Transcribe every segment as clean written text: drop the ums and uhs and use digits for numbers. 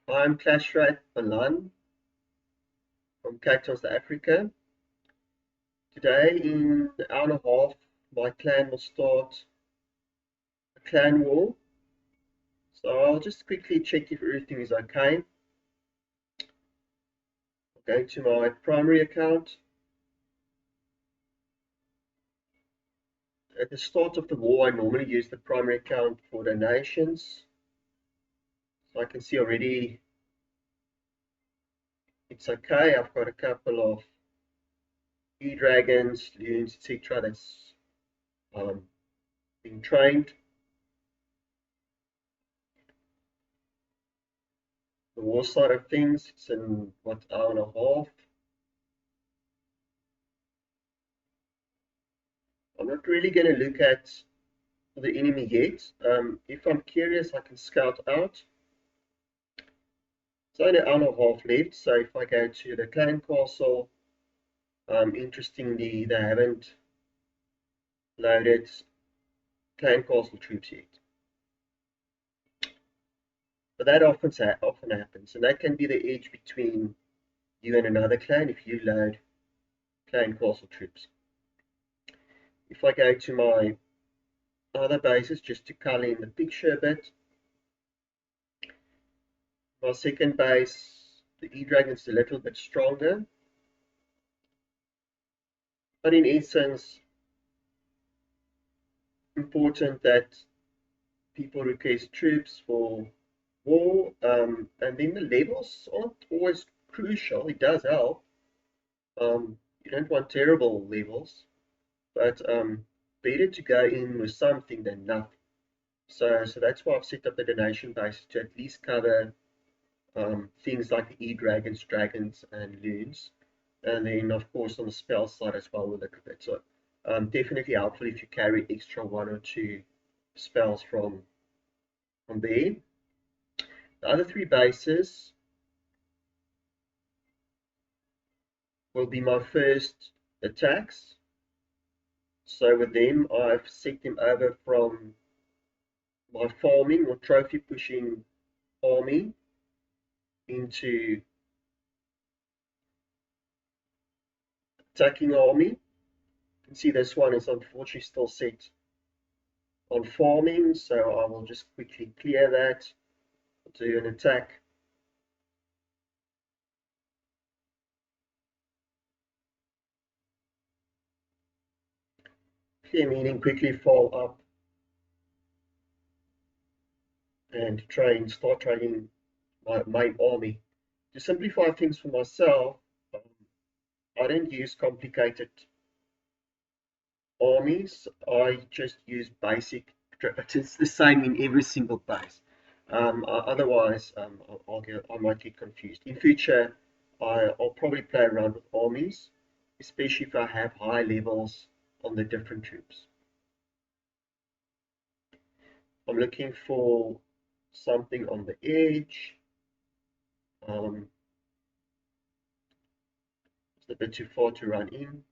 I'm Clashrat Balan from Cape Town, South Africa. Today, in an hour and a half, my clan will start a clan war. So I'll just quickly check if everything is okay. I'll go to my primary account. At the start of the war, I normally use the primary account for donations. So I can see already it's okay. I've got a couple of E-Dragons, Loons, etc. that's being trained. The war side of things, it's in what, hour and a half. I'm not really going to look at the enemy yet. If I'm curious, I can scout out. It's only an hour and a half left, so if I go to the clan castle, interestingly, they haven't loaded clan castle troops yet. But that often happens, and that can be the edge between you and another clan if you load clan castle troops. If I go to my other bases, just to color in the picture a bit, my second base, the E-Dragon's a little bit stronger, but in essence, important that people request troops for war, and then the levels aren't always crucial. It does help. You don't want terrible levels, but better to go in with something than nothing. So that's why I've set up the donation base to at least cover things like the E-Dragons, Dragons, and Loons. And then, of course, on the spell side as well, we'll look at it. So definitely helpful if you carry extra one or two spells from there. The other three bases will be my first attacks. So with them, I've set them over from my farming or trophy pushing army into attacking army. You can see this one is unfortunately still set on farming, so I will just quickly clear that, do an attack. Clear meaning quickly fall up and start training my main army. To simplify things for myself, I don't use complicated armies. I just use basic. It's the same in every single base. Otherwise, I might get confused. In future, I'll probably play around with armies, especially if I have high levels on the different troops. I'm looking for something on the edge. It's a bit too far to run in.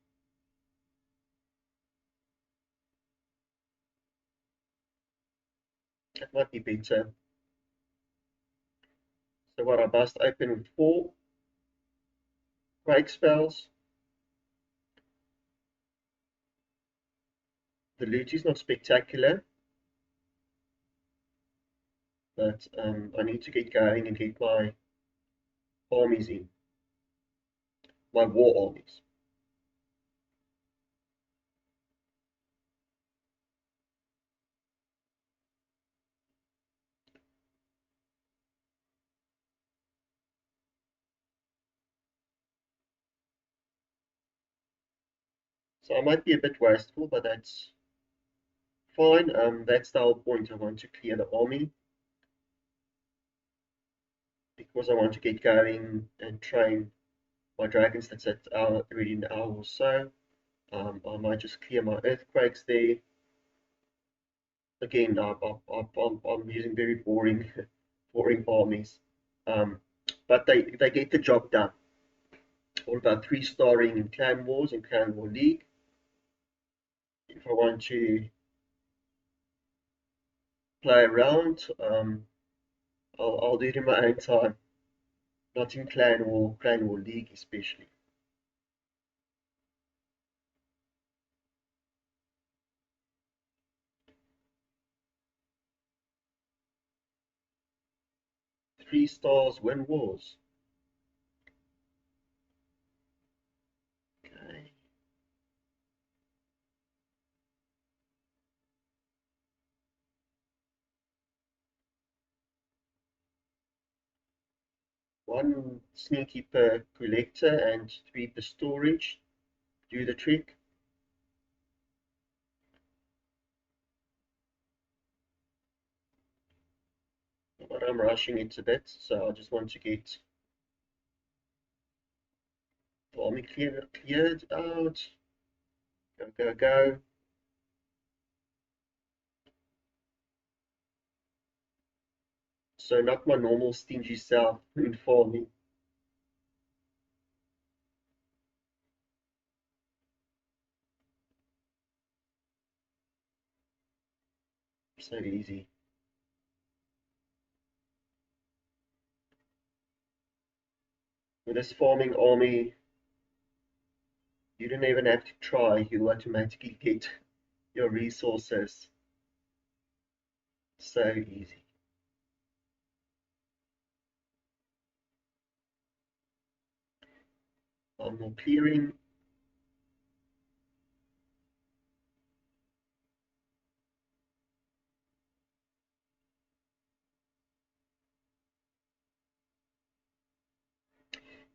That might be better. So what I bust open with 4 quake spells. The loot is not spectacular, but I need to get going and get my armies in, my war armies. So I might be a bit wasteful, but that's fine. That's the whole point. I want to clear the army because I want to get going and train my dragons. That's at already an hour or so. I might just clear my earthquakes there. Again, I'm using very boring, boring armies, but they get the job done. All about 3-starring in Clan Wars and Clan War League. If I want to play around, I'll do it in my own time. not in clan war league especially. Three stars win wars. Okay. One sneaky per collector and three per storage. Do the trick. But I'm rushing it a bit, so I just want to get the army cleared out. Go, go, go. So not my normal stingy self in farming. So easy. With this farming army, you don't even have to try. You automatically get your resources. So easy. I'm more clearing.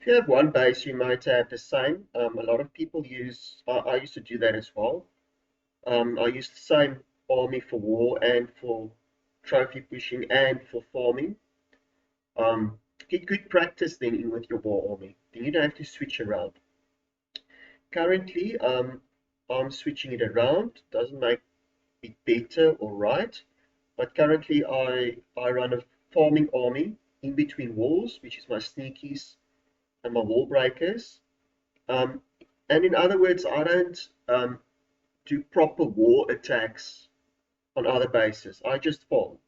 If you have one base, you might have the same. A lot of people use, I used to do that as well. I used the same army for war and for trophy pushing and for farming. Get good practice then in with your war army. Then you don't have to switch around. Currently, I'm switching it around. Doesn't make it better or right, but currently I run a farming army in between walls, which is my sneakies and my wall breakers. Um, and in other words, I don't do proper war attacks on other bases. I just farm.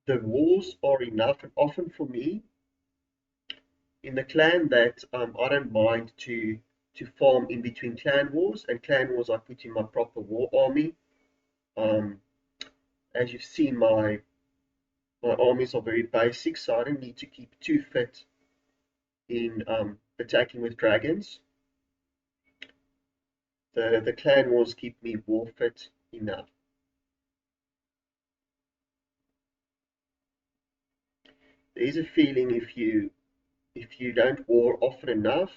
The walls are enough and often for me in the clan that I don't mind to farm in between clan wars, and clan wars I put in my proper war army. Um, as you've seen, my armies are very basic, so I don't need to keep too fit in attacking with dragons. The clan wars keep me war fit enough. There is a feeling if you don't war often enough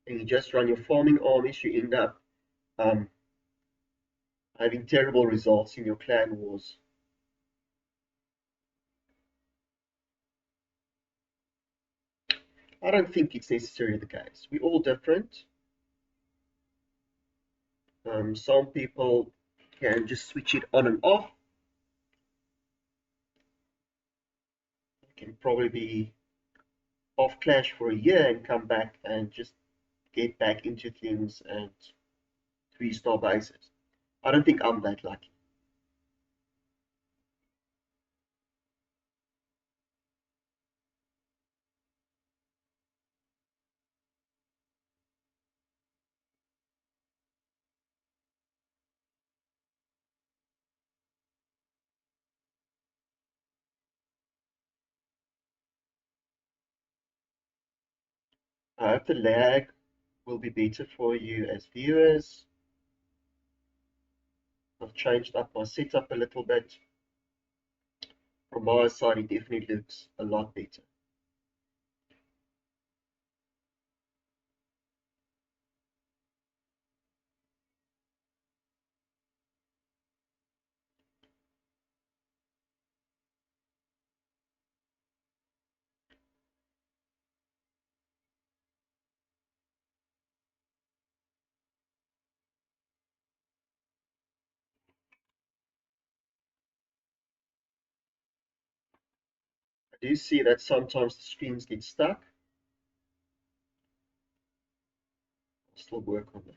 and you just run your farming armies, you end up um, having terrible results in your clan wars. I don't think it's necessarily the case. We're all different. Some people can just switch it on and off. Can probably be off Clash for a year and come back and just get back into things and three-star bases. I don't think I'm that lucky. I hope the lag will be better for you as viewers. I've changed up my setup a little bit. From my side, it definitely looks a lot better. I do see that sometimes the screens get stuck. I'll still work on that.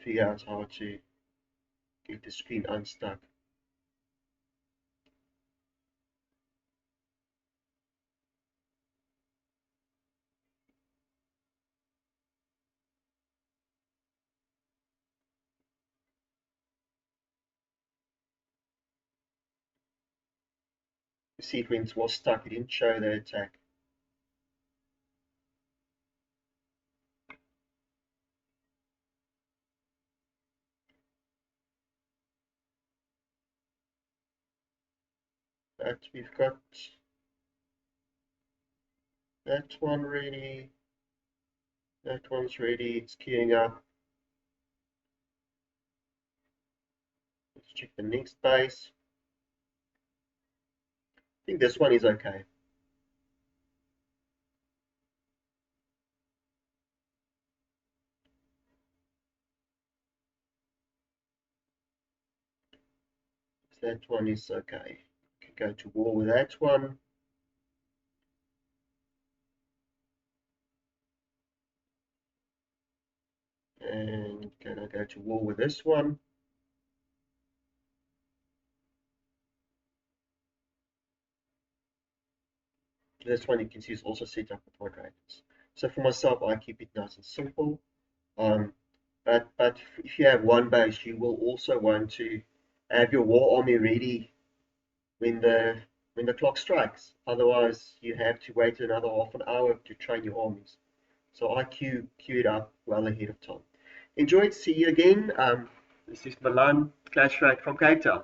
figure out how to get the screen unstuck. You see when it was stuck, it didn't show the attack. But we've got that one ready. That one's ready. It's queuing up. Let's check the next base. I think this one is okay. That one is okay. You can go to war with that one. And can I go to war with this one? This one you can see is also set up with dragons. So for myself, I keep it nice and simple. But if you have one base, you will also want to have your war army ready when the clock strikes. Otherwise, you have to wait another half an hour to train your armies. So I queue it up well ahead of time. Enjoyed. See you again. This is Milan Clash Rack from Cape Town.